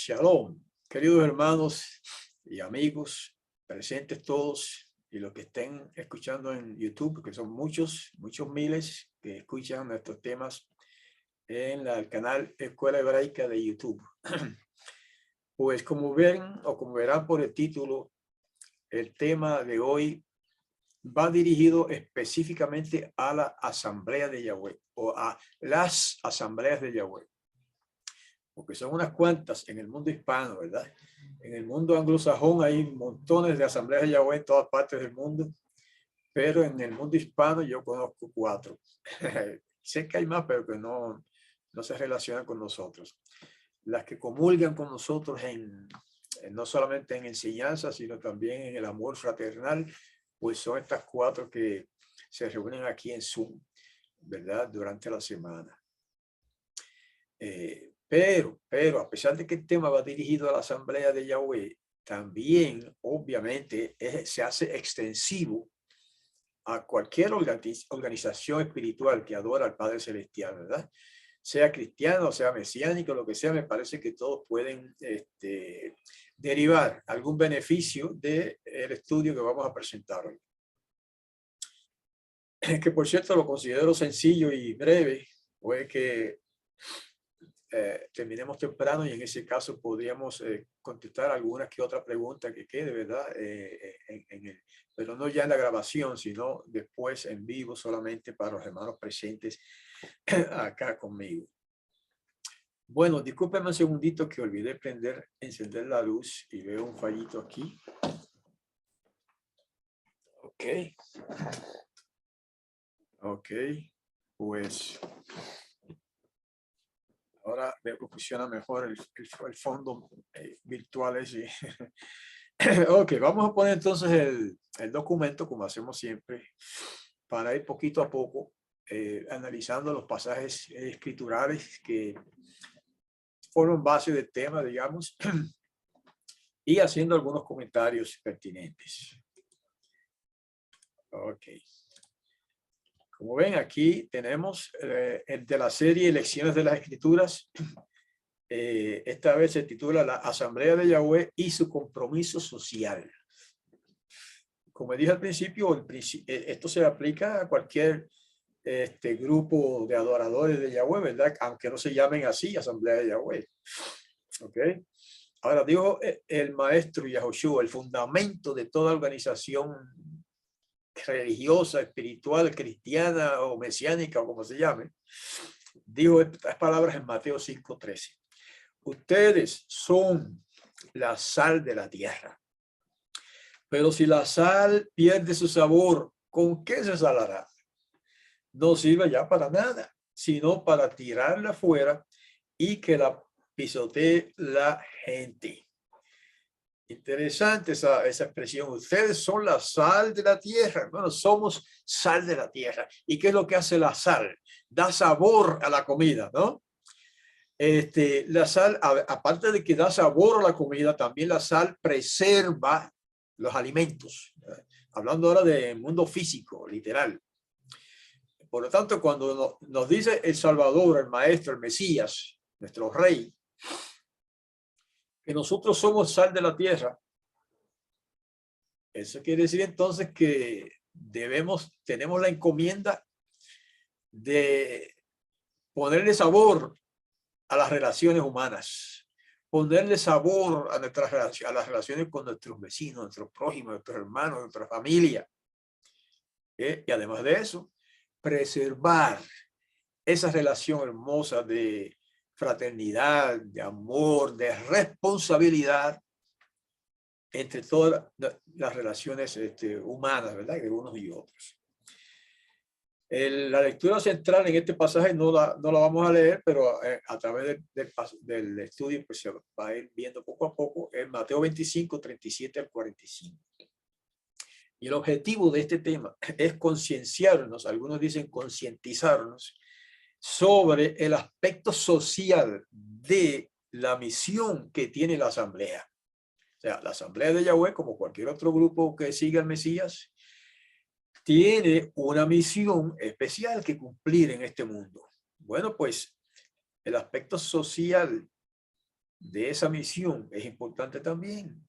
Shalom, queridos hermanos y amigos, presentes todos y los que estén escuchando en YouTube, que son muchos miles que escuchan nuestros temas en el canal Escuela Hebraica de YouTube. Pues como ven o como verán por el título, el tema de hoy va dirigido específicamente a la Asamblea de Yahweh o a las Asambleas de Yahweh, porque son unas cuantas en el mundo hispano, ¿verdad? En el mundo anglosajón hay montones de asambleas de Yahweh en todas partes del mundo, pero en el mundo hispano yo conozco 4. Sé que hay más, pero que no se relacionan con nosotros. Las que comulgan con nosotros no solamente en enseñanza, sino también en el amor fraternal, pues son estas 4 que se reúnen aquí en Zoom, ¿verdad? Durante la semana. Pero a pesar de que el tema va dirigido a la Asamblea de Yahweh, también obviamente se hace extensivo a cualquier organización espiritual que adora al Padre Celestial, ¿verdad? Sea cristiano, sea mesiánico, lo que sea, me parece que todos pueden derivar algún beneficio del estudio que vamos a presentar hoy. Que por cierto lo considero sencillo y breve, puede que terminemos temprano y en ese caso podríamos contestar alguna que otra pregunta que quede, ¿verdad? Pero no ya en la grabación, sino después en vivo solamente para los hermanos presentes acá conmigo. Bueno, discúlpenme un segundito que olvidé encender la luz y veo un fallito aquí. Ok, pues ahora veo que funciona mejor el fondo virtual ese. Ok, vamos a poner entonces el documento como hacemos siempre para ir poquito a poco analizando los pasajes escriturales que forman base del tema, digamos, y haciendo algunos comentarios pertinentes. Ok. Como ven, aquí tenemos el de la serie Lecciones de las Escrituras. Esta vez se titula La Asamblea de Yahweh y su compromiso social. Como dije al principio, esto se aplica a cualquier grupo de adoradores de Yahweh, ¿verdad? Aunque no se llamen así, Asamblea de Yahweh. ¿Ok? Ahora, dijo el maestro Yahushua, el fundamento de toda organización religiosa, espiritual, cristiana o mesiánica o como se llame, dijo estas palabras en Mateo 5:13. Ustedes son la sal de la tierra. Pero si la sal pierde su sabor, ¿con qué se salará? No sirve ya para nada, sino para tirarla fuera y que la pisotee la gente. Interesante esa expresión. Ustedes son la sal de la tierra. Bueno, somos sal de la tierra. ¿Y qué es lo que hace la sal? Da sabor a la comida, ¿no? La sal, aparte de que da sabor a la comida, también la sal preserva los alimentos. Hablando ahora del mundo físico, literal. Por lo tanto, cuando nos dice el Salvador, el Maestro, el Mesías, nuestro Rey, que nosotros somos sal de la tierra, eso quiere decir entonces que tenemos la encomienda de ponerle sabor a las relaciones humanas, ponerle sabor a las relaciones con nuestros vecinos, nuestros prójimos, nuestros hermanos, nuestra familia. Y además de eso, preservar esa relación hermosa de fraternidad, de amor, de responsabilidad entre todas las relaciones humanas, ¿verdad? De unos y otros. La lectura central en este pasaje no la vamos a leer, pero a través del estudio pues se va a ir viendo poco a poco en Mateo 25, 37 al 45. Y el objetivo de este tema es concienciarnos, algunos dicen concientizarnos, sobre el aspecto social de la misión que tiene la asamblea. O sea, la Asamblea de Yahweh, como cualquier otro grupo que siga al Mesías, tiene una misión especial que cumplir en este mundo. Bueno, pues el aspecto social de esa misión es importante también.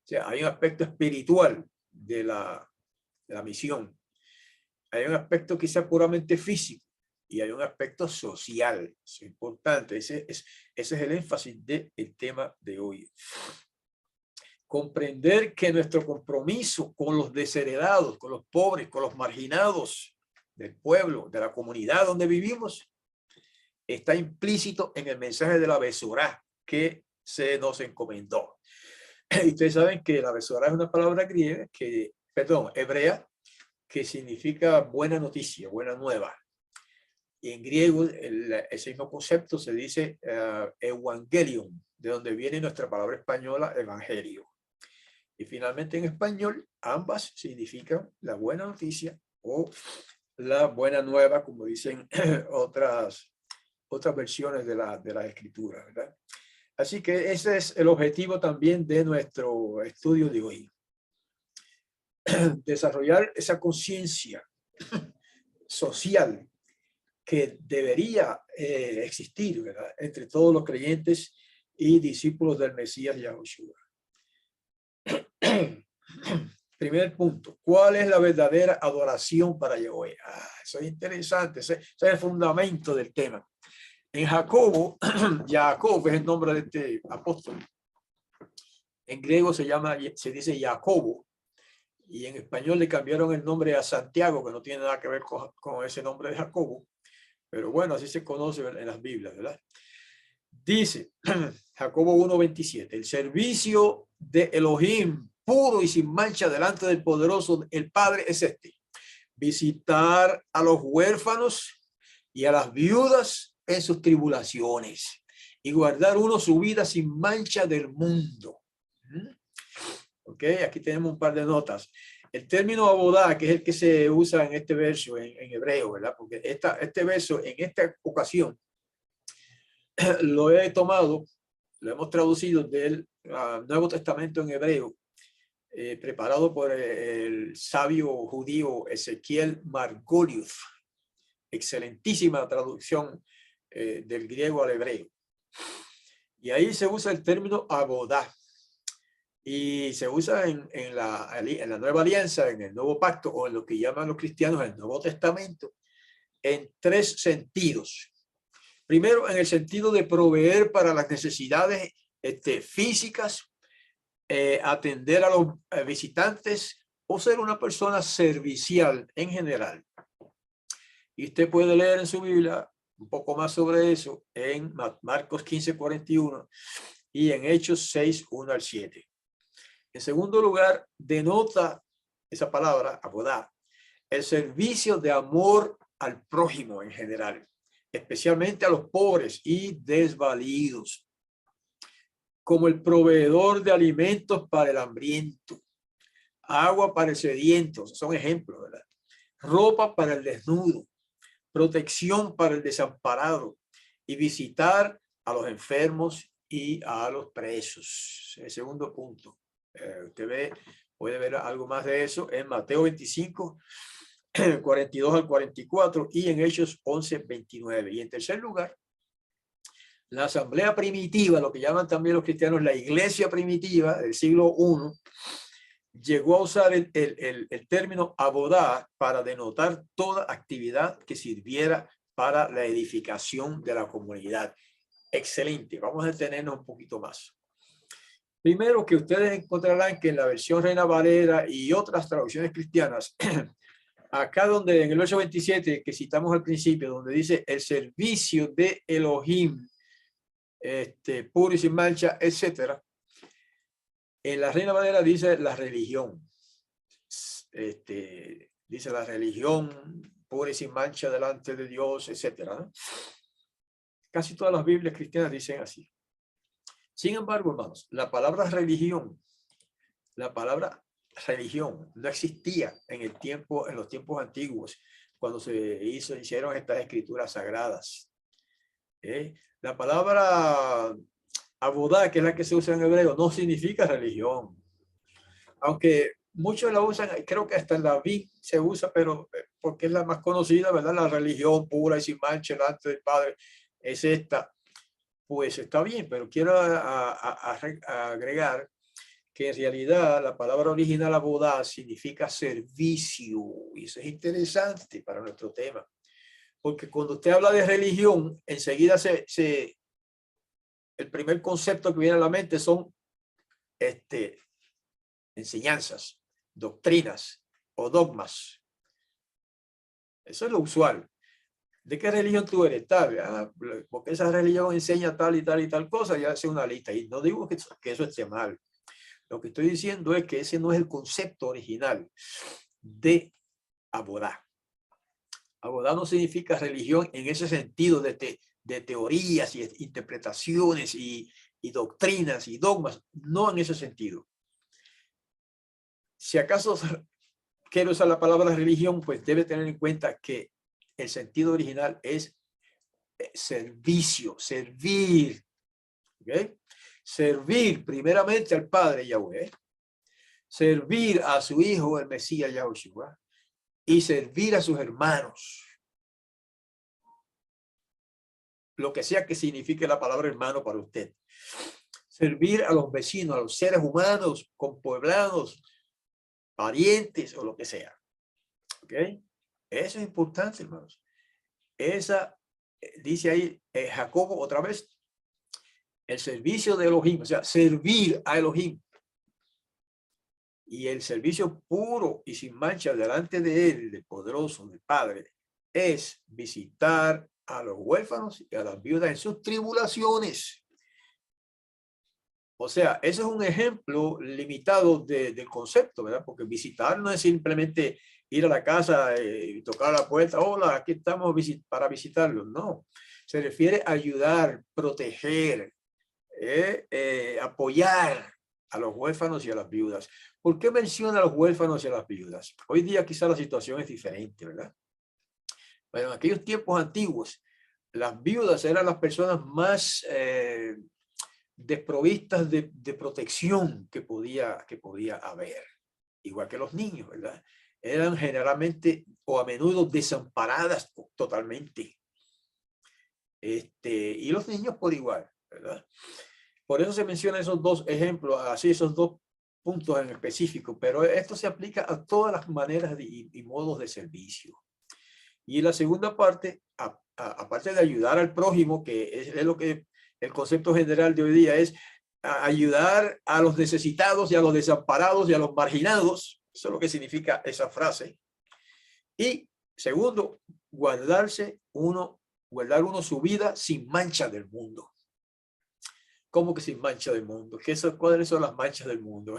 O sea, hay un aspecto espiritual de la misión. Hay un aspecto quizá puramente físico y hay un aspecto social. Eso es importante. Ese es el énfasis del tema de hoy. Comprender que nuestro compromiso con los desheredados, con los pobres, con los marginados del pueblo, de la comunidad donde vivimos, está implícito en el mensaje de la Besorá que se nos encomendó. Y ustedes saben que la Besorá es una palabra griega hebrea, que significa buena noticia, buena nueva. Y en griego ese mismo concepto se dice evangelium, de donde viene nuestra palabra española evangelio. Y finalmente en español ambas significan la buena noticia o la buena nueva, como dicen otras versiones de la escritura, ¿verdad? Así que ese es el objetivo también de nuestro estudio de hoy. Desarrollar esa conciencia social que debería existir, ¿verdad?, entre todos los creyentes y discípulos del Mesías Yahushua. Primer punto, ¿cuál es la verdadera adoración para Yahweh? Eso es interesante, ese es el fundamento del tema. En Jacobo, Jacob es el nombre de este apóstol. En griego se dice Jacobo, y en español le cambiaron el nombre a Santiago, que no tiene nada que ver con ese nombre de Jacobo, pero bueno, así se conoce en las Biblias, ¿verdad? Dice Jacobo 1:27, el servicio de Elohim puro y sin mancha delante del poderoso, el Padre, es este: visitar a los huérfanos y a las viudas en sus tribulaciones y guardar uno su vida sin mancha del mundo. Ok, aquí tenemos un par de notas. El término abodá, que es el que se usa en este verso en hebreo, ¿verdad? Porque este verso en esta ocasión lo he tomado, lo hemos traducido del Nuevo Testamento en hebreo, preparado por el sabio judío Ezequiel Margoliouth. Excelentísima traducción del griego al hebreo. Y ahí se usa el término abodá. Y se usa en la Nueva Alianza, en el Nuevo Pacto, o en lo que llaman los cristianos el Nuevo Testamento, en tres sentidos. Primero, en el sentido de proveer para las necesidades físicas, atender a los visitantes o ser una persona servicial en general. Y usted puede leer en su Biblia un poco más sobre eso en Marcos 15:41 y en Hechos 6:1-7. En segundo lugar, denota esa palabra, abodá, el servicio de amor al prójimo en general, especialmente a los pobres y desvalidos, como el proveedor de alimentos para el hambriento, agua para el sediento, son ejemplos, ¿verdad? Ropa para el desnudo, protección para el desamparado y visitar a los enfermos y a los presos. El segundo punto. Usted puede ver algo más de eso en Mateo 25, 42-44 y en Hechos 11:29. Y en tercer lugar, la asamblea primitiva, lo que llaman también los cristianos la iglesia primitiva del siglo I, llegó a usar el término abodá para denotar toda actividad que sirviera para la edificación de la comunidad. Excelente, vamos a detenernos un poquito más. Primero, que ustedes encontrarán que en la versión Reina Valera y otras traducciones cristianas, acá donde en el verso 27 que citamos al principio, donde dice el servicio de Elohim, puro y sin mancha, etcétera, en la Reina Valera dice la religión, dice la religión pura y sin mancha delante de Dios, etcétera, ¿no? Casi todas las Biblias cristianas dicen así. Sin embargo, hermanos, la palabra religión no existía en los tiempos antiguos, cuando se hicieron estas escrituras sagradas. La palabra abodá, que es la que se usa en hebreo, no significa religión. Aunque muchos la usan, creo que hasta en la Biblia se usa, pero porque es la más conocida, ¿verdad? La religión pura y sin mancha delante del Padre es esta. pues está bien, pero quiero agregar que en realidad la palabra original abodá significa servicio, y eso es interesante para nuestro tema, porque cuando usted habla de religión, enseguida el primer concepto que viene a la mente son enseñanzas, doctrinas o dogmas. Eso es lo usual. ¿De qué religión tú eres? Tal, porque esa religión enseña tal y tal y tal cosa, ya hace una lista. Y no digo que eso esté mal. Lo que estoy diciendo es que ese no es el concepto original de abodá. Abodá no significa religión en ese sentido de teorías y interpretaciones y doctrinas y dogmas, no en ese sentido. Si acaso quiero usar la palabra religión, pues debe tener en cuenta que el sentido original es servicio, servir. ¿Okay? Servir primeramente al Padre Yahweh, servir a su Hijo, el Mesías Yahushua, y servir a sus hermanos. Lo que sea que signifique la palabra hermano para usted. Servir a los vecinos, a los seres humanos, compueblanos, parientes o lo que sea. ¿Ok? Eso es importante, hermanos. Esa, dice ahí Jacobo otra vez, el servicio de Elohim, o sea, servir a Elohim. Y el servicio puro y sin mancha delante de él, del poderoso, del Padre, es visitar a los huérfanos y a las viudas en sus tribulaciones. O sea, eso es un ejemplo limitado del concepto, ¿verdad? Porque visitar no es simplemente ir a la casa y tocar la puerta. Hola, aquí estamos para visitarlos. No, se refiere a ayudar, proteger, apoyar a los huérfanos y a las viudas. ¿Por qué menciona a los huérfanos y a las viudas? Hoy día quizá la situación es diferente, ¿verdad? Bueno, en aquellos tiempos antiguos, las viudas eran las personas más desprovistas de protección que podía haber, igual que los niños, ¿verdad? Eran generalmente o a menudo desamparadas totalmente. Y los niños por igual, ¿verdad? Por eso se menciona esos dos ejemplos, así esos dos puntos en específico, pero esto se aplica a todas las maneras y modos de servicio. Y la segunda parte, aparte de ayudar al prójimo, que es lo que el concepto general de hoy día es ayudar a los necesitados y a los desamparados y a los marginados, eso es lo que significa esa frase. Y segundo, guardar uno su vida sin mancha del mundo. ¿Cómo que sin mancha del mundo? ¿Cuáles son las manchas del mundo?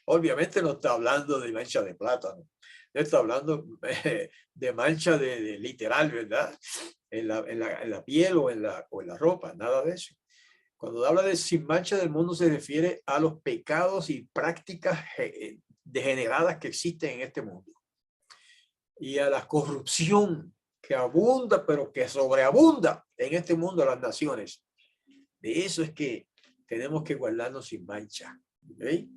Obviamente no está hablando de mancha de plátano. No está hablando de mancha de literal, ¿verdad? En la piel o en la ropa, nada de eso. Cuando habla de sin mancha del mundo se refiere a los pecados y prácticas degeneradas que existen en este mundo. Y a la corrupción que abunda, pero que sobreabunda en este mundo de las naciones. De eso es que tenemos que guardarnos sin mancha. ¿Okay?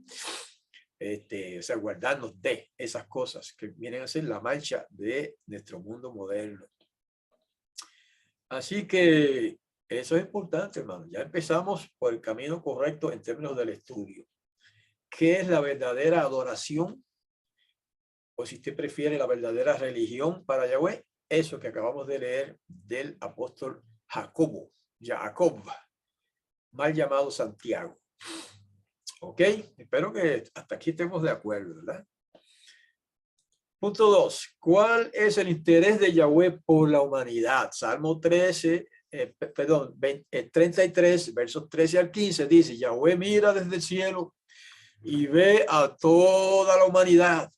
O sea, guardarnos de esas cosas que vienen a ser la mancha de nuestro mundo moderno. Así que eso es importante, hermano. Ya empezamos por el camino correcto en términos del estudio. ¿Qué es la verdadera adoración? O si usted prefiere la verdadera religión para Yahweh, eso que acabamos de leer del apóstol Jacobo, Jacob, mal llamado Santiago. Ok, espero que hasta aquí estemos de acuerdo, ¿verdad? Punto 2. ¿Cuál es el interés de Yahweh por la humanidad? Salmo 33, versos 13 al 15 dice, Yahweh mira desde el cielo y ve a toda la humanidad.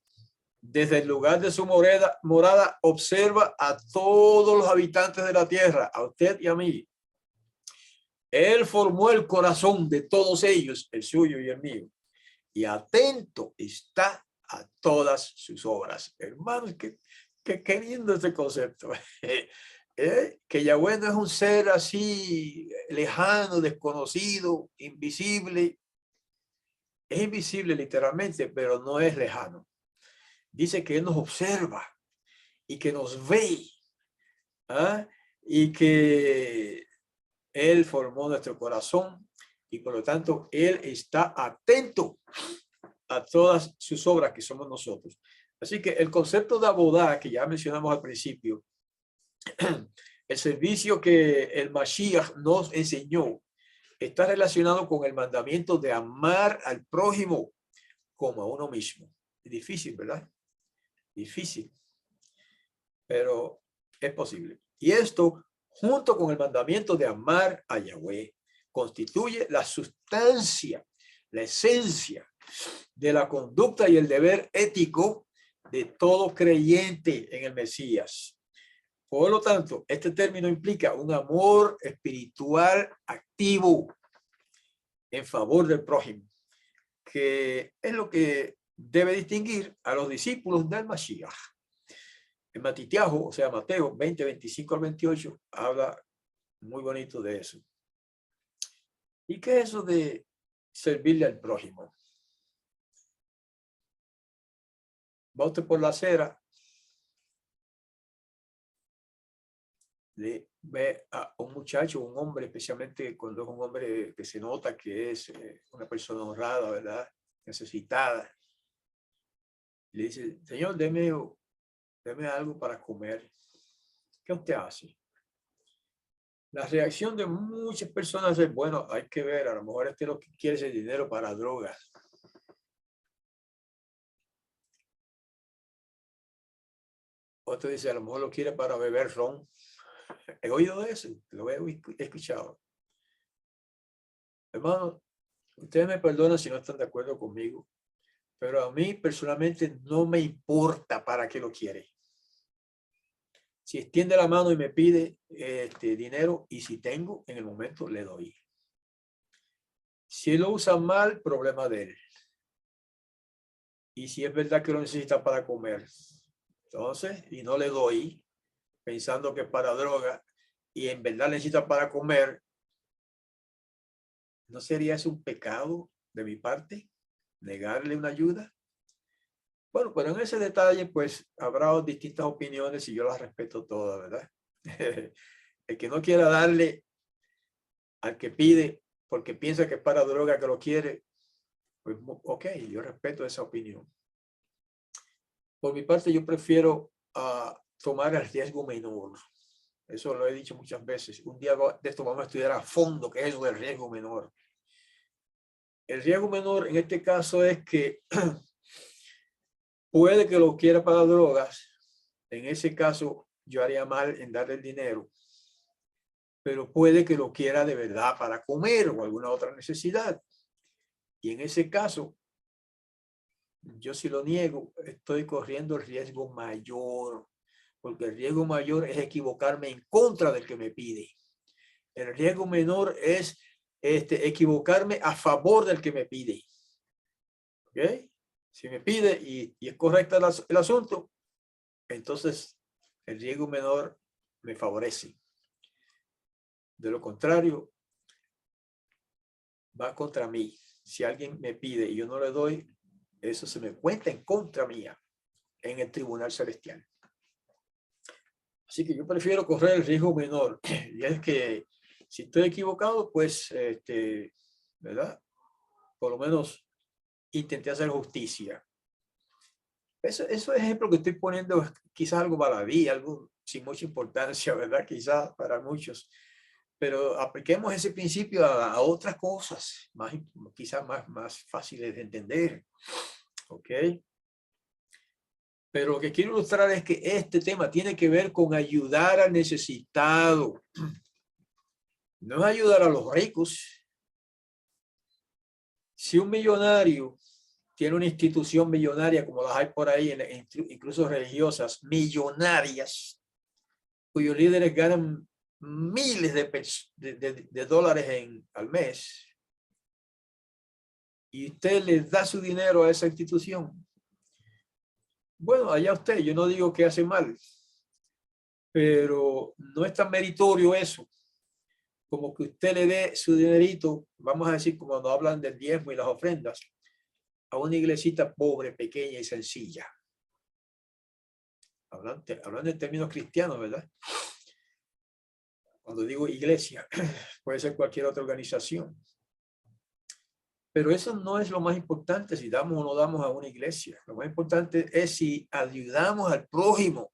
Desde el lugar de su morada observa a todos los habitantes de la tierra, a usted y a mí. Él formó el corazón de todos ellos, el suyo y el mío, y atento está a todas sus obras. Hermanos, qué lindo este concepto. Que Yahweh no es un ser así lejano, desconocido, invisible. Es invisible literalmente, pero no es lejano. Dice que Él nos observa y que nos ve. ¿Ah? Y que Él formó nuestro corazón y por lo tanto Él está atento a todas sus obras que somos nosotros. Así que el concepto de abodá que ya mencionamos al principio, el servicio que el Mashiach nos enseñó, está relacionado con el mandamiento de amar al prójimo como a uno mismo. Es difícil, ¿verdad? Difícil, pero es posible. Y esto, junto con el mandamiento de amar a Yahweh, constituye la sustancia, la esencia de la conducta y el deber ético de todo creyente en el Mesías. Por lo tanto, este término implica un amor espiritual activo en favor del prójimo, que es lo que debe distinguir a los discípulos del Mashiach. En Matitiahu, o sea, Mateo 20, 25 al 28, habla muy bonito de eso. ¿Y qué es eso de servirle al prójimo? Va usted por la acera, le ve a un muchacho, un hombre, especialmente cuando es un hombre que se nota que es una persona honrada, ¿verdad? Necesitada. Le dice, señor, deme algo para comer. ¿Qué usted hace? La reacción de muchas personas es, bueno, hay que ver, a lo mejor este lo que quiere es el dinero para drogas. Otro dice, a lo mejor lo quiere para beber ron. He oído eso, lo he escuchado. Hermano, ustedes me perdonan si no están de acuerdo conmigo, pero a mí personalmente no me importa para qué lo quiere. Si extiende la mano y me pide dinero, y si tengo, en el momento le doy. Si él lo usa mal, problema de él. Y si es verdad que lo necesita para comer, entonces, y no le doy, pensando que es para droga, y en verdad necesita para comer, ¿no sería eso un pecado de mi parte? ¿Negarle una ayuda? Bueno, pero en ese detalle, pues, habrá distintas opiniones y yo las respeto todas, ¿verdad? El que no quiera darle al que pide porque piensa que es para droga que lo quiere, pues, ok, yo respeto esa opinión. Por mi parte, yo prefiero tomar el riesgo menor. Eso lo he dicho muchas veces. Un día de esto vamos a estudiar a fondo qué es eso del riesgo menor. El riesgo menor en este caso es que puede que lo quiera para drogas. En ese caso, yo haría mal en darle el dinero. Pero puede que lo quiera de verdad para comer o alguna otra necesidad. Y en ese caso, yo si lo niego, estoy corriendo el riesgo mayor, porque el riesgo mayor es equivocarme en contra del que me pide. El riesgo menor es equivocarme a favor del que me pide. ¿Ok? Si me pide y es correcto el asunto, entonces el riesgo menor me favorece. De lo contrario, va contra mí. Si alguien me pide y yo no le doy, eso se me cuenta en contra mía en el tribunal celestial. Así que yo prefiero correr el riesgo menor. Y es que si estoy equivocado, pues, ¿verdad? Por lo menos intenté hacer justicia. Eso ejemplo que estoy poniendo es quizás algo baladí, algo sin mucha importancia, ¿verdad? Quizás para muchos. Pero apliquemos ese principio a otras cosas, quizás más fáciles de entender. ¿Ok? Pero lo que quiero ilustrar es que este tema tiene que ver con ayudar al necesitado. No es ayudar a los ricos. Si un millonario tiene una institución millonaria, como las hay por ahí, incluso religiosas, millonarias, cuyos líderes ganan miles de dólares al mes, y usted les da su dinero a esa institución, bueno, allá usted, yo no digo que hace mal, pero no es tan meritorio eso, como que usted le dé su dinerito, vamos a decir, como cuando hablan del diezmo y las ofrendas, a una iglesita pobre, pequeña y sencilla. Hablando en términos cristianos, ¿verdad? Cuando digo iglesia, puede ser cualquier otra organización. Pero eso no es lo más importante si damos o no damos a una iglesia. Lo más importante es si ayudamos al prójimo.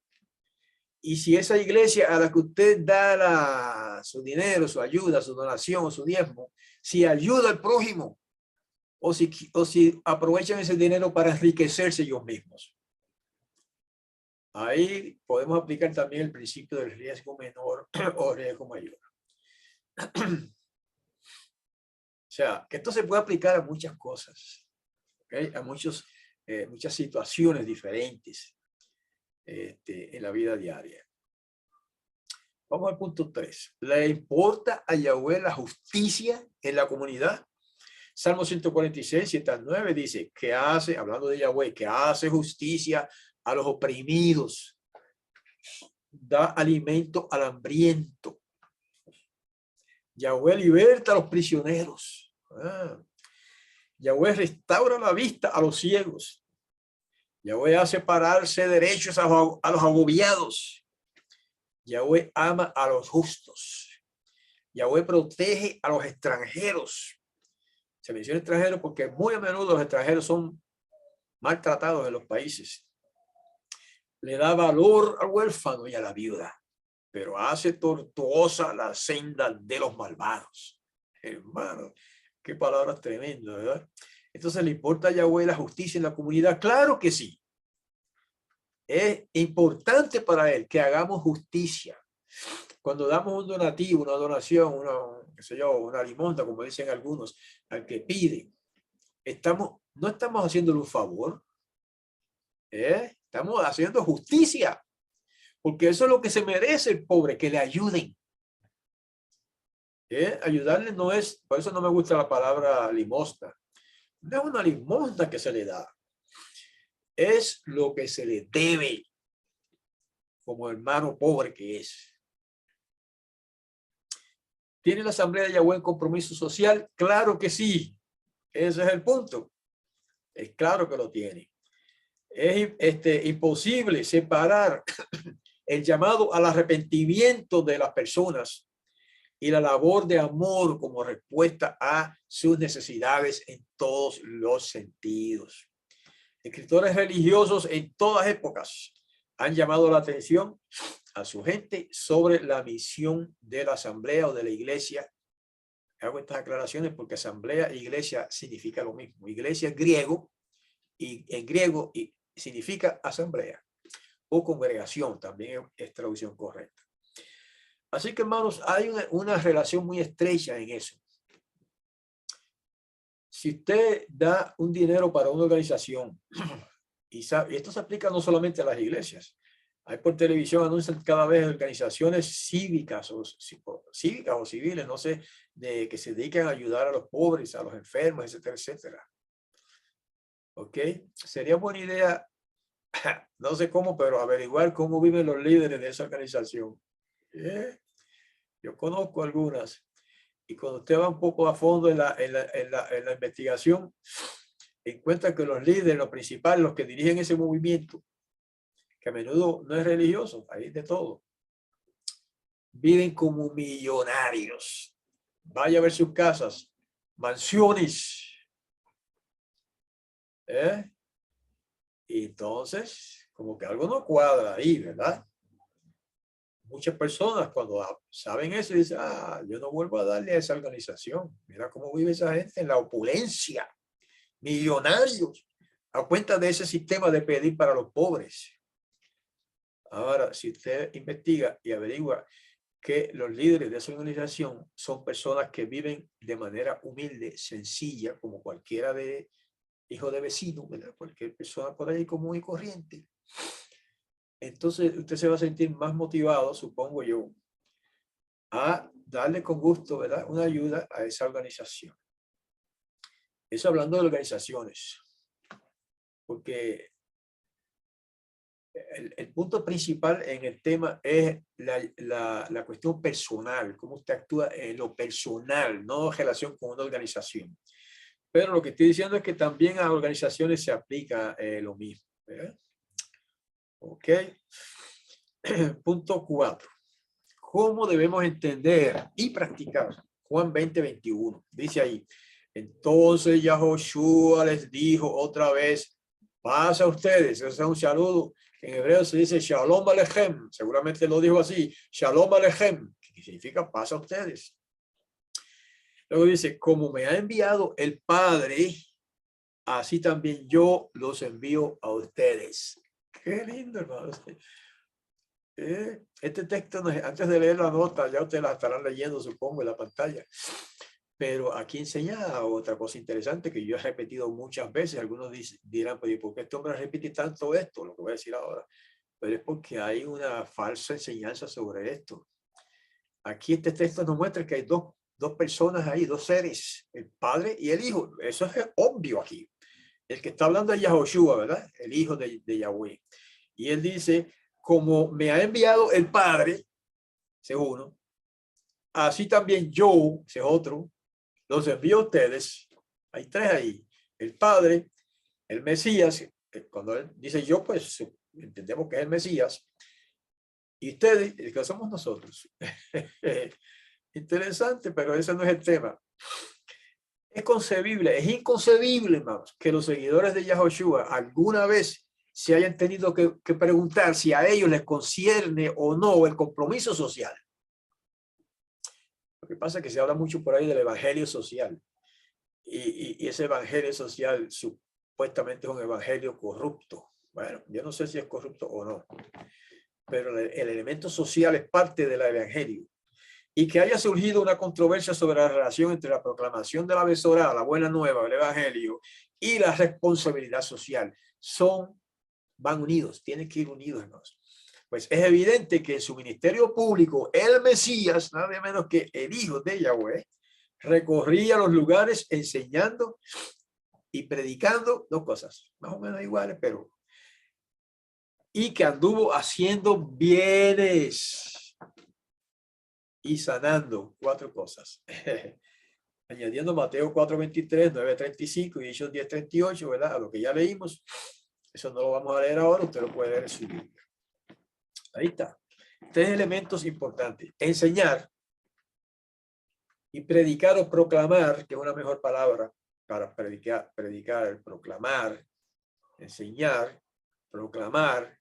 Y si esa iglesia a la que usted da su dinero, su ayuda, su donación, su diezmo, si ayuda al prójimo o si aprovechan ese dinero para enriquecerse ellos mismos. Ahí podemos aplicar también el principio del riesgo menor o riesgo mayor. O sea, que esto se puede aplicar a muchas cosas, ¿okay? A muchas situaciones diferentes en la vida diaria. Vamos al punto 3. ¿Le importa a Yahweh la justicia en la comunidad? Salmo 146, 7 al 9 dice que hace, hablando de Yahweh, que hace justicia a los oprimidos, da alimento al hambriento. Yahweh liberta a los prisioneros. Yahweh restaura la vista a los ciegos. Yahweh hace pararse derechos a los agobiados. Yahweh ama a los justos. Yahweh protege a los extranjeros. Se menciona extranjeros porque muy a menudo los extranjeros son maltratados en los países. Le da valor al huérfano y a la viuda, pero hace tortuosa la senda de los malvados. Hermano, qué palabras tremendas, ¿verdad? Entonces, ¿le importa a Yahweh la justicia en la comunidad? Claro que sí. Es importante para él que hagamos justicia. Cuando damos un donativo, una donación, una limonda, como dicen algunos, al que pide, no estamos haciéndole un favor, estamos haciendo justicia, porque eso es lo que se merece el pobre, que le ayuden. Ayudarle no es, por eso no me gusta la palabra limosna. No es una limosna que se le da, es lo que se le debe como hermano pobre que es. ¿Tiene la Asamblea de Yahweh compromiso social? Claro que sí. Ese es el punto. Es claro que lo tiene. Es imposible separar el llamado al arrepentimiento de las personas y la labor de amor como respuesta a sus necesidades en todos los sentidos. Escritores religiosos en todas épocas han llamado la atención a su gente sobre la misión de la asamblea o de la iglesia. Hago estas aclaraciones porque asamblea e iglesia significa lo mismo. Iglesia es griego y en griego significa asamblea o congregación, también es traducción correcta. Así que, hermanos, hay una relación muy estrecha en eso. Si usted da un dinero para una organización, y esto se aplica no solamente a las iglesias, hay por televisión anuncian cada vez organizaciones cívicas o civiles, no sé, que se dedican a ayudar a los pobres, a los enfermos, etcétera, etcétera. ¿Ok? Sería buena idea, no sé cómo, pero averiguar cómo viven los líderes de esa organización. Yo conozco algunas. Y cuando usted va un poco a fondo en la investigación, encuentra que los líderes, los principales, los que dirigen ese movimiento, que a menudo no es religioso, hay de todo, viven como millonarios. Vaya a ver sus casas, mansiones. Y entonces, como que algo no cuadra ahí, ¿verdad? Muchas personas cuando saben eso dicen, yo no vuelvo a darle a esa organización. Mira cómo vive esa gente en la opulencia. Millonarios a cuenta de ese sistema de pedir para los pobres. Ahora, si usted investiga y averigua que los líderes de esa organización son personas que viven de manera humilde, sencilla, como cualquiera de hijo de vecino, ¿verdad? Cualquier persona por ahí común y corriente. Entonces usted se va a sentir más motivado, supongo yo, a darle con gusto, ¿verdad?, una ayuda a esa organización. Eso hablando de organizaciones, porque el punto principal en el tema es la cuestión personal, cómo usted actúa en lo personal, no en relación con una organización. Pero lo que estoy diciendo es que también a organizaciones se aplica lo mismo, ¿verdad? Ok. Punto 4. cómo debemos entender y practicar. Juan 20:21. Dice ahí, entonces Yahoshua les dijo otra vez, paz a ustedes. Ese es un saludo. En hebreo se dice Shalom Alechem. Seguramente lo dijo así, Shalom Alechem, que significa paz a ustedes. Luego dice, como me ha enviado el Padre, así también yo los envío a ustedes. Qué lindo, hermano. Este texto, antes de leer la nota, ya ustedes la estarán leyendo, supongo, en la pantalla. Pero aquí enseña otra cosa interesante que yo he repetido muchas veces. Algunos dirán, pues, ¿por qué este hombre repite tanto esto? Lo que voy a decir ahora. Pero es porque hay una falsa enseñanza sobre esto. Aquí este texto nos muestra que hay dos personas ahí, dos seres, el Padre y el Hijo. Eso es obvio aquí. El que está hablando es Yahoshua, ¿verdad? El Hijo de Yahweh. Y él dice, como me ha enviado el Padre, ese uno, así también yo, ese otro, los envío a ustedes. Hay tres ahí. El Padre, el Mesías, cuando él dice yo, pues entendemos que es el Mesías. Y ustedes, que somos nosotros. Interesante, pero ese no es el tema. Es concebible, es inconcebible, hermanos, que los seguidores de Yahoshua alguna vez se hayan tenido que preguntar si a ellos les concierne o no el compromiso social. Lo que pasa es que se habla mucho por ahí del evangelio social. Y ese evangelio social supuestamente es un evangelio corrupto. Bueno, yo no sé si es corrupto o no, pero el elemento social es parte del evangelio. Y que haya surgido una controversia sobre la relación entre la proclamación de la Besorá, la buena nueva, el evangelio, y la responsabilidad social, van unidos, tienen que ir unidos, hermanos. Pues es evidente que en su ministerio público, el Mesías, nada menos que el Hijo de Yahweh, recorría los lugares enseñando y predicando dos cosas, más o menos iguales, pero y que anduvo haciendo bienes y sanando, cuatro cosas. Añadiendo Mateo 4:23, 9:35 y Hechos 10:38, ¿verdad? A lo que ya leímos. Eso no lo vamos a leer ahora, usted lo puede leer en su Biblia. Ahí está. Tres elementos importantes. Enseñar y predicar o proclamar, que es una mejor palabra para predicar, proclamar, enseñar, proclamar,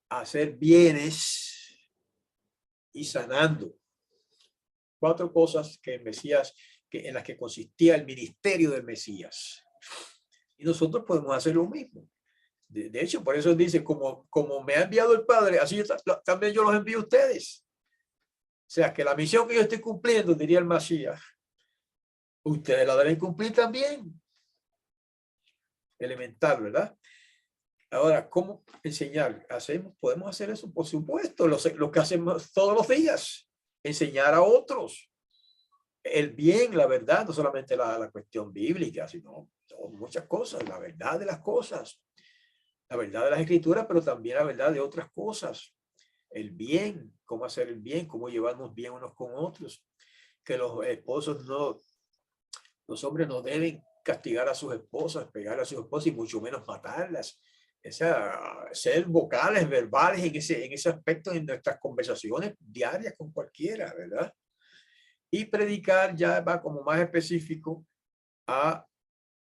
hacer bienes y sanando. Cuatro cosas que el Mesías, en las que consistía el ministerio del Mesías. Y nosotros podemos hacer lo mismo. De hecho, por eso dice, como me ha enviado el Padre, así también yo los envío a ustedes. O sea, que la misión que yo estoy cumpliendo, diría el Mesías, ustedes la deben cumplir también. Elemental, ¿verdad? Ahora, ¿cómo enseñar? ¿Podemos hacer eso? Por supuesto, lo que hacemos todos los días. Enseñar a otros el bien, la verdad, no solamente la cuestión bíblica, sino muchas cosas, la verdad de las cosas, la verdad de las escrituras, pero también la verdad de otras cosas. El bien, cómo hacer el bien, cómo llevarnos bien unos con otros. Que los esposos los hombres no deben castigar a sus esposas, pegar a sus esposas y mucho menos matarlas. Ser vocales, verbales en ese aspecto en nuestras conversaciones diarias con cualquiera, ¿verdad? Y predicar ya va como más específico a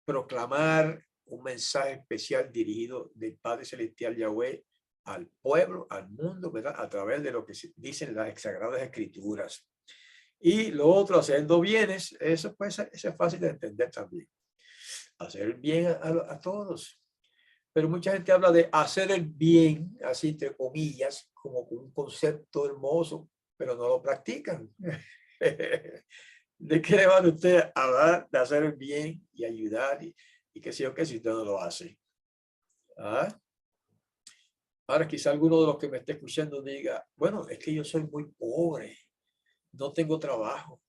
proclamar un mensaje especial dirigido del Padre Celestial Yahweh al pueblo, al mundo, ¿verdad? A través de lo que dicen las Sagradas Escrituras. Y lo otro, haciendo bienes, eso es fácil de entender también. Hacer bien a todos. Pero mucha gente habla de hacer el bien, así entre comillas, como un concepto hermoso, pero no lo practican. ¿De qué le van usted a hablar de hacer el bien y ayudar y qué sé yo qué si usted no lo hace? ¿Ah? Ahora quizá alguno de los que me esté escuchando diga, bueno, es que yo soy muy pobre, no tengo trabajo,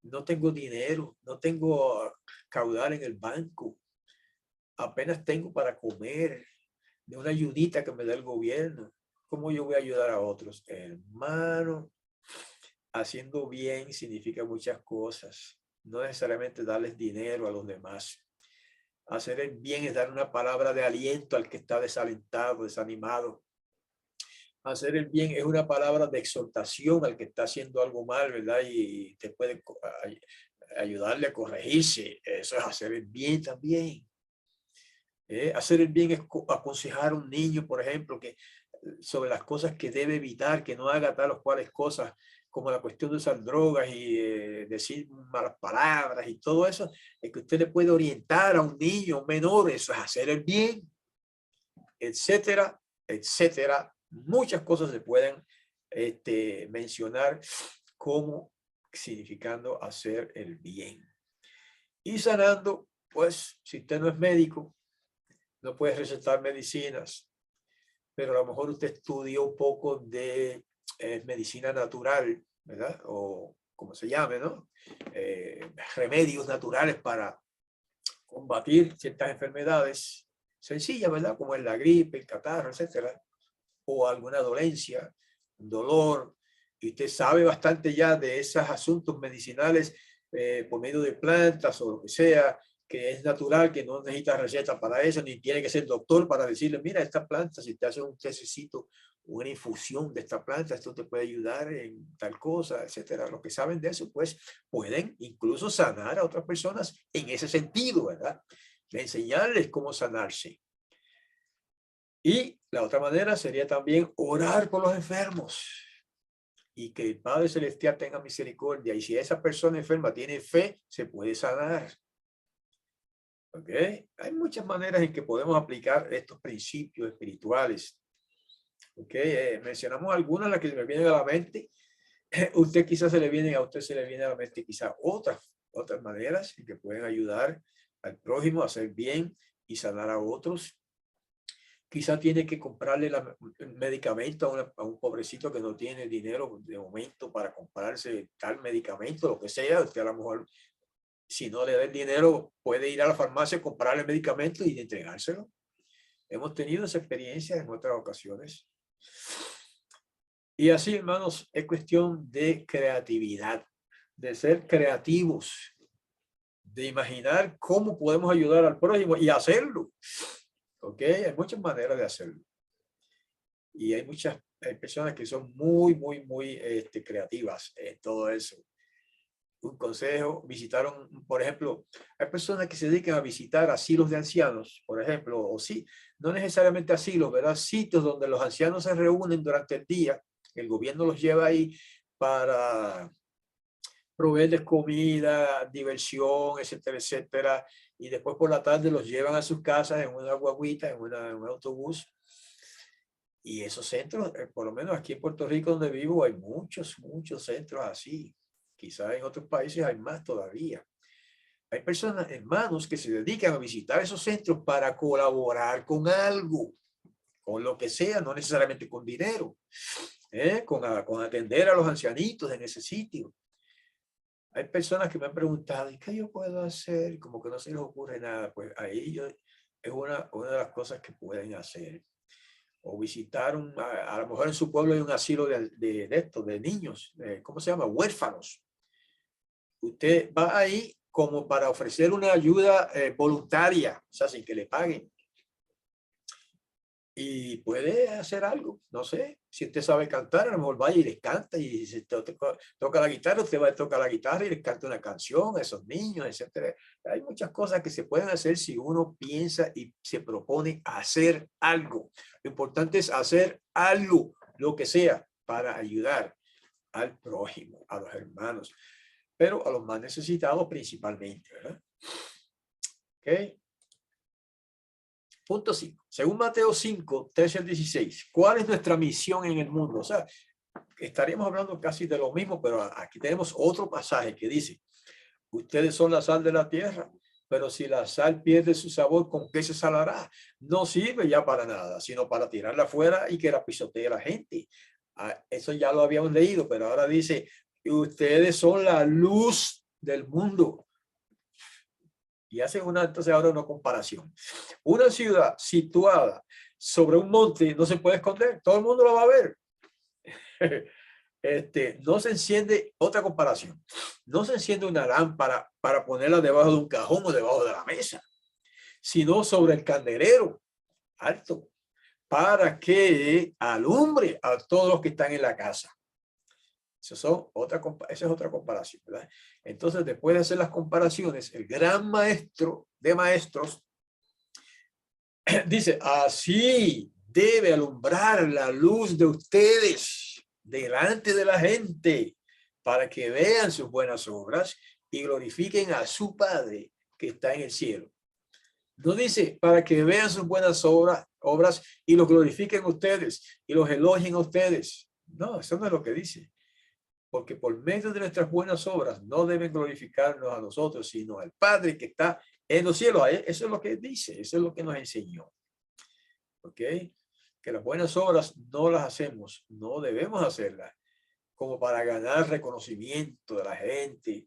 no tengo dinero, no tengo caudal en el banco, apenas tengo para comer, de una ayudita que me da el gobierno. ¿Cómo yo voy a ayudar a otros? Hermano, haciendo bien significa muchas cosas. No necesariamente darles dinero a los demás. Hacer el bien es dar una palabra de aliento al que está desalentado, desanimado. Hacer el bien es una palabra de exhortación al que está haciendo algo mal, ¿verdad? Y te puede ayudarle a corregirse. Eso es hacer el bien también. Hacer el bien es aconsejar a un niño, por ejemplo, que sobre las cosas que debe evitar, que no haga tal o cuales cosas, como la cuestión de usar drogas y decir malas palabras y todo eso, es que usted le puede orientar a un niño, un menor, eso es hacer el bien, etcétera, etcétera. Muchas cosas se pueden mencionar como significando hacer el bien. Y sanando, pues, si usted no es médico, no puede recetar medicinas, pero a lo mejor usted estudió un poco de medicina natural, ¿verdad? O como se llame, ¿no? Remedios naturales para combatir ciertas enfermedades sencillas, ¿verdad? Como es la gripe, el catarro, etcétera, o alguna dolencia, un dolor, y usted sabe bastante ya de esos asuntos medicinales por medio de plantas o lo que sea, que es natural, que no necesita receta para eso, ni tiene que ser doctor para decirle, mira, esta planta, si te hace un tececito, una infusión de esta planta, esto te puede ayudar en tal cosa, etcétera. Los que saben de eso, pues pueden incluso sanar a otras personas en ese sentido, ¿verdad? De enseñarles cómo sanarse. Y la otra manera sería también orar por los enfermos y que el Padre Celestial tenga misericordia. Y si esa persona enferma tiene fe, se puede sanar. ¿Ok? Hay muchas maneras en que podemos aplicar estos principios espirituales. ¿Ok? Mencionamos algunas, las que me vienen a la mente. Usted quizás se le vienen, a usted se le viene a la mente quizás otras maneras en que pueden ayudar al prójimo a hacer bien y sanar a otros. Quizá tiene que comprarle el medicamento a un pobrecito que no tiene dinero de momento para comprarse tal medicamento, lo que sea. Usted a lo mejor, si no le da el dinero, puede ir a la farmacia, comprarle el medicamento y entregárselo. Hemos tenido esa experiencia en otras ocasiones. Y así, hermanos, es cuestión de creatividad, de ser creativos, de imaginar cómo podemos ayudar al prójimo y hacerlo. ¿Ok? Hay muchas maneras de hacerlo. Y hay personas que son muy creativas en todo eso. Un consejo, visitaron, por ejemplo, hay personas que se dedican a visitar asilos de ancianos, por ejemplo, o sí, no necesariamente asilos, ¿verdad? Sitios donde los ancianos se reúnen durante el día, el gobierno los lleva ahí para proveerles comida, diversión, etcétera, etcétera, y después por la tarde los llevan a sus casas en una guaguita, en un autobús. Y esos centros, por lo menos aquí en Puerto Rico donde vivo, hay muchos centros así. Quizás en otros países hay más todavía. Hay personas, hermanos, que se dedican a visitar esos centros para colaborar con algo, con lo que sea, no necesariamente con dinero, con atender a los ancianitos en ese sitio. Hay personas que me han preguntado, ¿y qué yo puedo hacer? Como que no se les ocurre nada. Pues ahí es una de las cosas que pueden hacer. O visitar a lo mejor en su pueblo hay un asilo de niños, ¿cómo se llama? Huérfanos. Usted va ahí como para ofrecer una ayuda voluntaria, o sea, sin que le paguen. Y puede hacer algo, no sé, si usted sabe cantar, a lo mejor vaya y les canta, y si toca la guitarra, usted va a tocar la guitarra y les canta una canción a esos niños, etcétera. Hay muchas cosas que se pueden hacer si uno piensa y se propone hacer algo. Lo importante es hacer algo, lo que sea, para ayudar al prójimo, a los hermanos, pero a los más necesitados principalmente, ¿verdad? ¿Ok? Punto 5. Según Mateo 5, 13 al 16, ¿cuál es nuestra misión en el mundo? O sea, estaríamos hablando casi de lo mismo, pero aquí tenemos otro pasaje que dice, ustedes son la sal de la tierra, pero si la sal pierde su sabor, ¿con qué se salará? No sirve ya para nada, sino para tirarla afuera y que la pisotee la gente. Eso ya lo habíamos leído, pero ahora dice, ustedes son la luz del mundo. Y hacen entonces ahora una comparación. Una ciudad situada sobre un monte no se puede esconder, todo el mundo lo va a ver. No se enciende, otra comparación, no se enciende una lámpara para ponerla debajo de un cajón o debajo de la mesa, sino sobre el candelero alto, para que alumbre a todos los que están en la casa. Esa es otra comparación, ¿verdad? Entonces, después de hacer las comparaciones, el gran maestro de maestros dice, así debe alumbrar la luz de ustedes delante de la gente para que vean sus buenas obras y glorifiquen a su Padre que está en el cielo. No dice para que vean sus buenas obras y los glorifiquen ustedes y los elogien a ustedes. No, eso no es lo que dice. Porque por medio de nuestras buenas obras no deben glorificarnos a nosotros, sino al Padre que está en los cielos. Eso es lo que dice, eso es lo que nos enseñó. ¿Ok? Que las buenas obras no las hacemos, no debemos hacerlas como para ganar reconocimiento de la gente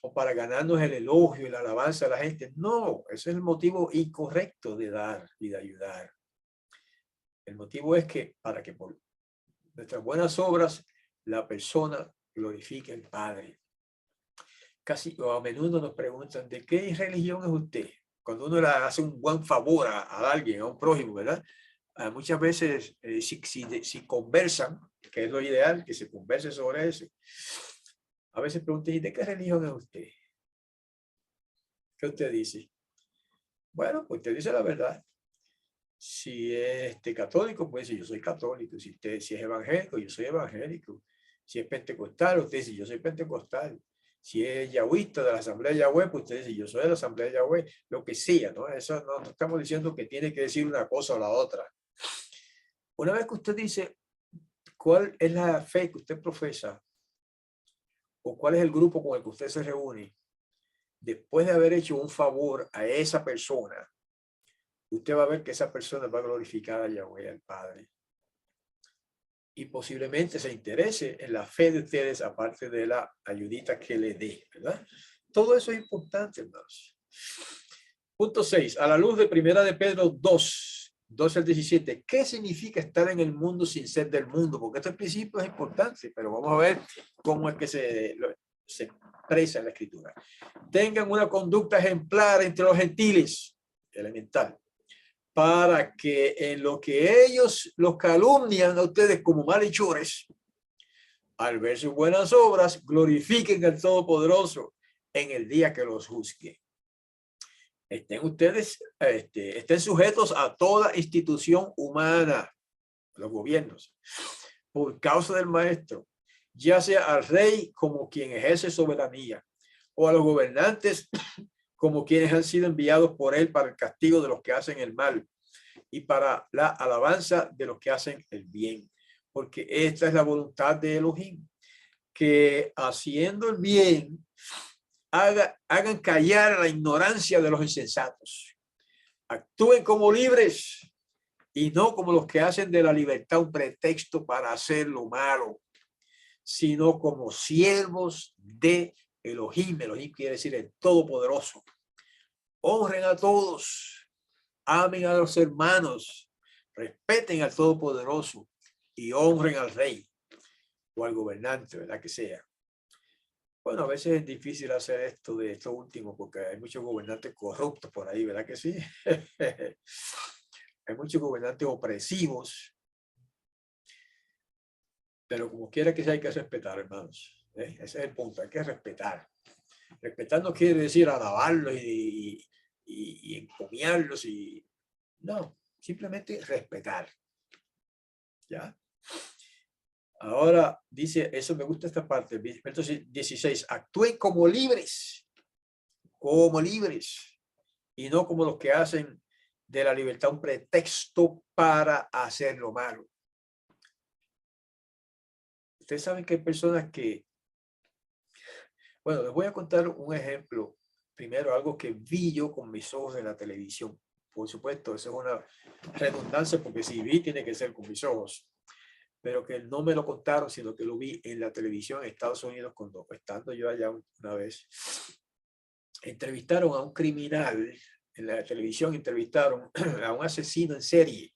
o para ganarnos el elogio y la alabanza de la gente. No, ese es el motivo incorrecto de dar y de ayudar. El motivo es que para que por nuestras buenas obras la persona glorifique al Padre. Casi o a menudo nos preguntan, ¿de qué religión es usted? Cuando uno le hace un buen favor a alguien, a un prójimo, ¿verdad? Muchas veces, si conversan, que es lo ideal, que se converse sobre eso, a veces preguntan, ¿y de qué religión es usted? ¿Qué usted dice? Bueno, pues usted dice la verdad. Si es católico, pues yo soy católico. Si es evangélico, yo soy evangélico. Si es pentecostal, usted dice, yo soy pentecostal. Si es yahwista de la Asamblea de Yahweh, pues usted dice, yo soy de la Asamblea de Yahweh. Lo que sea, ¿no? Eso no estamos diciendo que tiene que decir una cosa o la otra. Una vez que usted dice cuál es la fe que usted profesa o cuál es el grupo con el que usted se reúne, después de haber hecho un favor a esa persona, usted va a ver que esa persona va a glorificar a Yahweh, al Padre. Y posiblemente se interese en la fe de ustedes, aparte de la ayudita que le dé, ¿verdad? Todo eso es importante, hermanos. Punto 6. A la luz de Primera de Pedro 2, 12 al 17. ¿Qué significa estar en el mundo sin ser del mundo? Porque este principio es importante, pero vamos a ver cómo es que se expresa en la Escritura. Tengan una conducta ejemplar entre los gentiles, elemental, para que en lo que ellos los calumnian a ustedes como malhechores, al ver sus buenas obras, glorifiquen al Todopoderoso en el día que los juzgue. Estén sujetos a toda institución humana, los gobiernos, por causa del maestro, ya sea al rey como quien ejerce soberanía, o a los gobernantes como quienes han sido enviados por él para el castigo de los que hacen el mal y para la alabanza de los que hacen el bien. Porque esta es la voluntad de Elohim, que haciendo el bien hagan callar la ignorancia de los insensatos. Actúen como libres y no como los que hacen de la libertad un pretexto para hacer lo malo, sino como siervos de Elohim. Elohim quiere decir el Todopoderoso. Honren a todos, amen a los hermanos, respeten al Todopoderoso y honren al rey o al gobernante, ¿verdad? Que sea. Bueno, a veces es difícil hacer esto último porque hay muchos gobernantes corruptos por ahí, ¿verdad que sí? Hay muchos gobernantes opresivos, pero como quiera que sea hay que respetar, hermanos. Ese es el punto, hay que respetar. Respetar no quiere decir alabarlos y encomiarlos no, simplemente respetar. ¿Ya? Ahora dice, eso me gusta esta parte, entonces 16, actúen como libres, y no como los que hacen de la libertad un pretexto para hacer lo malo. Ustedes saben que hay personas que, bueno, les voy a contar un ejemplo. Primero, algo que vi yo con mis ojos en la televisión. Por supuesto, eso es una redundancia porque si vi tiene que ser con mis ojos. Pero que no me lo contaron, sino que lo vi en la televisión en Estados Unidos cuando estando yo allá una vez. Entrevistaron a un criminal, en la televisión entrevistaron a un asesino en serie.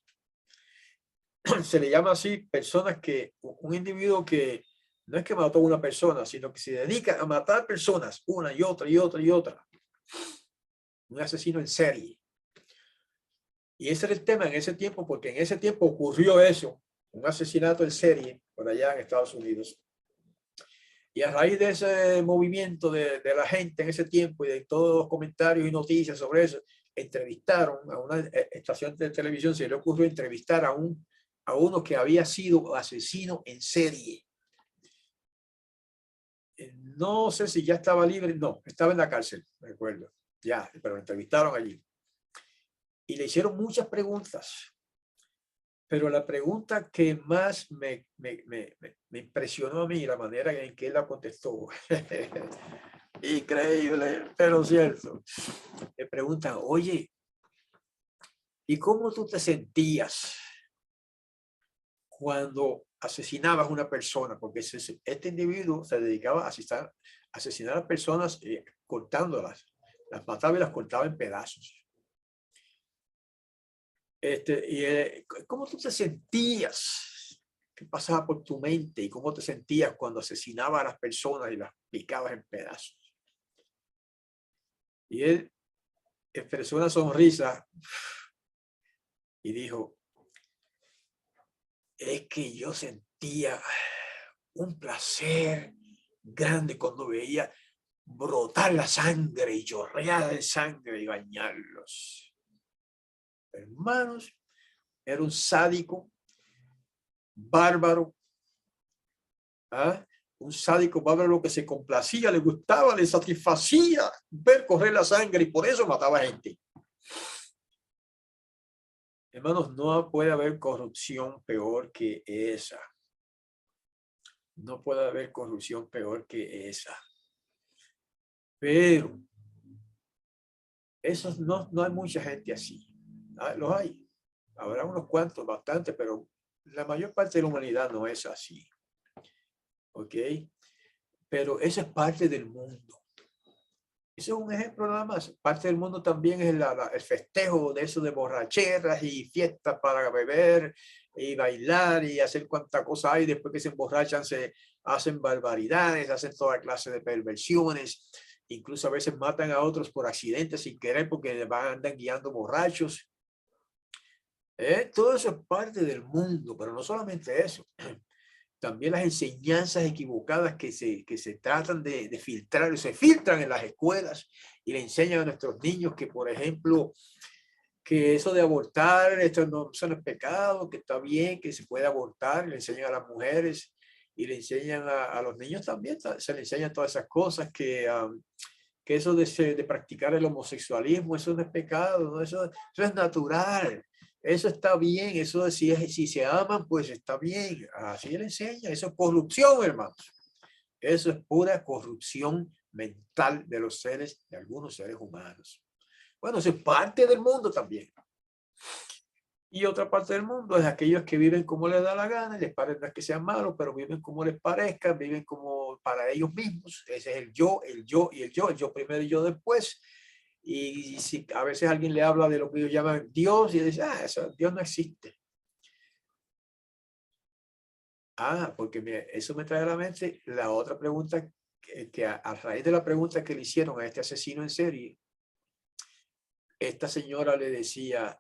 Se le llama así personas un individuo que no es que mató a una persona, sino que se dedica a matar personas, una y otra y otra y otra. Un asesino en serie. Y ese era el tema en ese tiempo, porque en ese tiempo ocurrió eso, un asesinato en serie por allá en Estados Unidos. Y a raíz de ese movimiento de la gente en ese tiempo y de todos los comentarios y noticias sobre eso, entrevistaron a una estación de televisión, se le ocurrió entrevistar a uno que había sido asesino en serie. No sé si ya estaba libre, no, estaba en la cárcel, me recuerdo, ya, pero lo entrevistaron allí. Y le hicieron muchas preguntas, pero la pregunta que más me impresionó a mí, la manera en que él la contestó, increíble, pero cierto. Me preguntan, oye, ¿y cómo tú te sentías cuando asesinabas a una persona? Porque este individuo se dedicaba a asesinar a personas cortándolas, las mataba y las cortaba en pedazos. ¿Cómo tú te sentías? ¿Qué pasaba por tu mente? ¿Y cómo te sentías cuando asesinabas a las personas y las picabas en pedazos? Y él expresó una sonrisa y dijo, es que yo sentía un placer grande cuando veía brotar la sangre y chorrear de sangre y bañarlos. Hermanos, era un sádico, bárbaro, ¿ah? Un sádico bárbaro que se complacía, le gustaba, le satisfacía ver correr la sangre y por eso mataba gente. Hermanos, no puede haber corrupción peor que esa. No puede haber corrupción peor que esa. Pero eso no hay mucha gente así. Los hay. Habrá unos cuantos, bastante, pero la mayor parte de la humanidad no es así. ¿Ok? Pero eso es parte del mundo. Eso es un ejemplo nada más. Parte del mundo también es el festejo de eso de borracheras y fiestas para beber y bailar y hacer cuanta cosa hay. Después que se emborrachan se hacen barbaridades, hacen toda clase de perversiones. Incluso a veces matan a otros por accidentes sin querer porque andan guiando borrachos. Todo eso es parte del mundo, pero no solamente eso. También las enseñanzas equivocadas que se tratan de filtrar, se filtran en las escuelas y le enseñan a nuestros niños que, por ejemplo, que eso de abortar, esto no es pecado, que está bien, que se puede abortar, le enseñan a las mujeres y le enseñan a los niños también, se le enseñan todas esas cosas, que eso de practicar el homosexualismo, eso no es pecado, ¿no? Eso es natural. Eso está bien, eso si se aman, pues está bien. Así le enseña, eso es corrupción, hermanos. Eso es pura corrupción mental de los seres, de algunos seres humanos. Bueno, eso es parte del mundo también. Y otra parte del mundo es aquellos que viven como les da la gana, les parece no es que sean malos, pero viven como les parezca, viven como para ellos mismos. Ese es el yo y el yo primero y yo después. Y si a veces alguien le habla de lo que ellos llaman Dios y dice, eso, Dios no existe. Porque mira, eso me trae a la mente la otra pregunta que a raíz de la pregunta que le hicieron a este asesino en serie, esta señora le decía,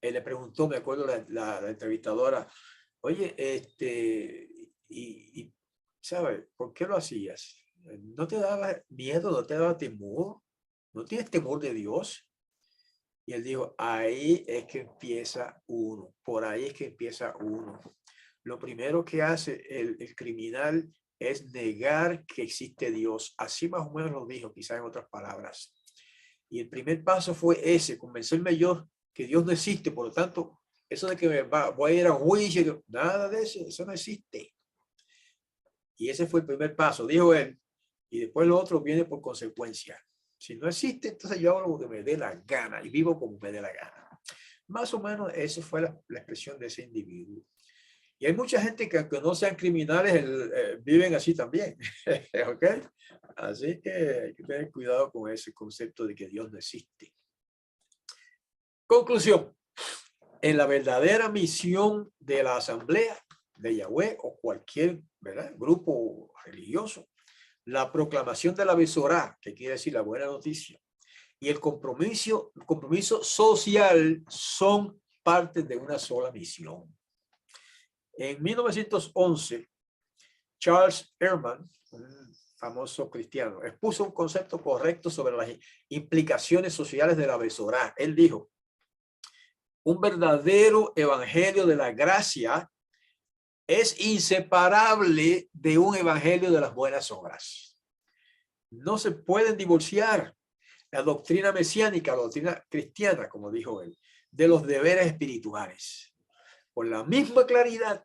le preguntó, me acuerdo la entrevistadora, oye, ¿sabes? ¿Por qué lo hacías? ¿No te daba miedo? ¿No te daba temor? ¿No tienes temor de Dios? Y él dijo, ahí es que empieza uno, por ahí es que empieza uno. Lo primero que hace el criminal es negar que existe Dios. Así más o menos lo dijo, quizás en otras palabras. Y el primer paso fue ese, convencerme yo que Dios no existe. Por lo tanto, eso de que voy a ir a un juicio, nada de eso, eso no existe. Y ese fue el primer paso, dijo él. Y después lo otro viene por consecuencia. Si no existe, entonces yo hago lo que me dé la gana y vivo como me dé la gana. Más o menos esa fue la expresión de ese individuo. Y hay mucha gente que aunque no sean criminales, viven así también. ¿Ok? Así que hay que tener cuidado con ese concepto de que Dios no existe. Conclusión. En la verdadera misión de la asamblea de Yahweh o cualquier, ¿verdad?, grupo religioso, la proclamación de la Besorá, que quiere decir la buena noticia, y el compromiso social son parte de una sola misión. En 1911, Charles Ehrman, un famoso cristiano, expuso un concepto correcto sobre las implicaciones sociales de la Besorá. Él dijo: un verdadero evangelio de la gracia es inseparable de un evangelio de las buenas obras. No se pueden divorciar la doctrina mesiánica, la doctrina cristiana, como dijo él, de los deberes espirituales. Con la misma claridad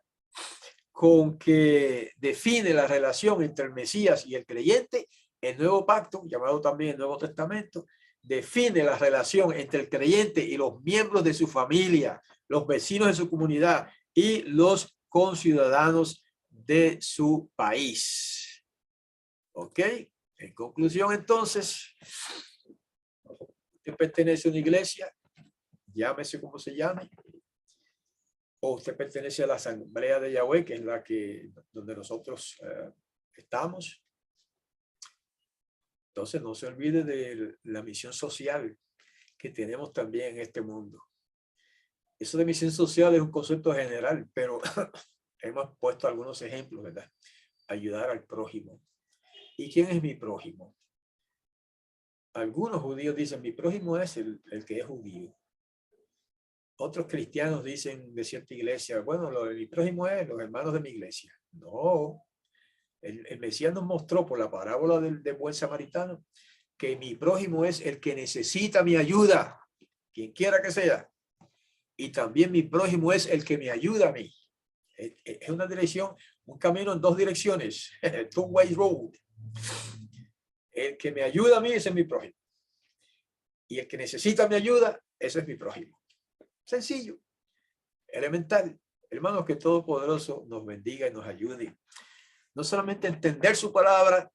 con que define la relación entre el Mesías y el creyente, el Nuevo Pacto, llamado también el Nuevo Testamento, define la relación entre el creyente y los miembros de su familia, los vecinos de su comunidad y los conciudadanos de su país. ¿Ok? En conclusión, entonces, usted pertenece a una iglesia, llámese como se llame, o usted pertenece a la Asamblea de Yahweh, que es la que donde nosotros estamos. Entonces no se olvide de la misión social que tenemos también en este mundo. Eso de misión social es un concepto general, pero hemos puesto algunos ejemplos, ¿verdad? Ayudar al prójimo. ¿Y quién es mi prójimo? Algunos judíos dicen, mi prójimo es el que es judío. Otros cristianos dicen de cierta iglesia, bueno, mi prójimo es los hermanos de mi iglesia. No, el Mesías nos mostró por la parábola del buen samaritano que mi prójimo es el que necesita mi ayuda, quien quiera que sea. Y también mi prójimo es el que me ayuda a mí. Es una dirección, un camino en dos direcciones, two-way road. El que me ayuda a mí, ese es mi prójimo. Y el que necesita mi ayuda, ese es mi prójimo. Sencillo, elemental. Hermanos, que Todopoderoso nos bendiga y nos ayude. No solamente a entender su palabra,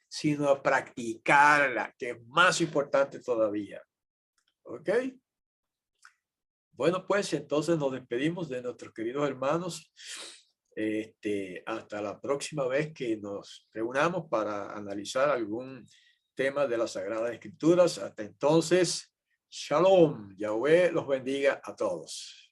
sino a practicarla, que es más importante todavía. ¿Ok? Bueno, pues entonces nos despedimos de nuestros queridos hermanos. Hasta la próxima vez que nos reunamos para analizar algún tema de las Sagradas Escrituras. Hasta entonces, Shalom. Yahweh los bendiga a todos.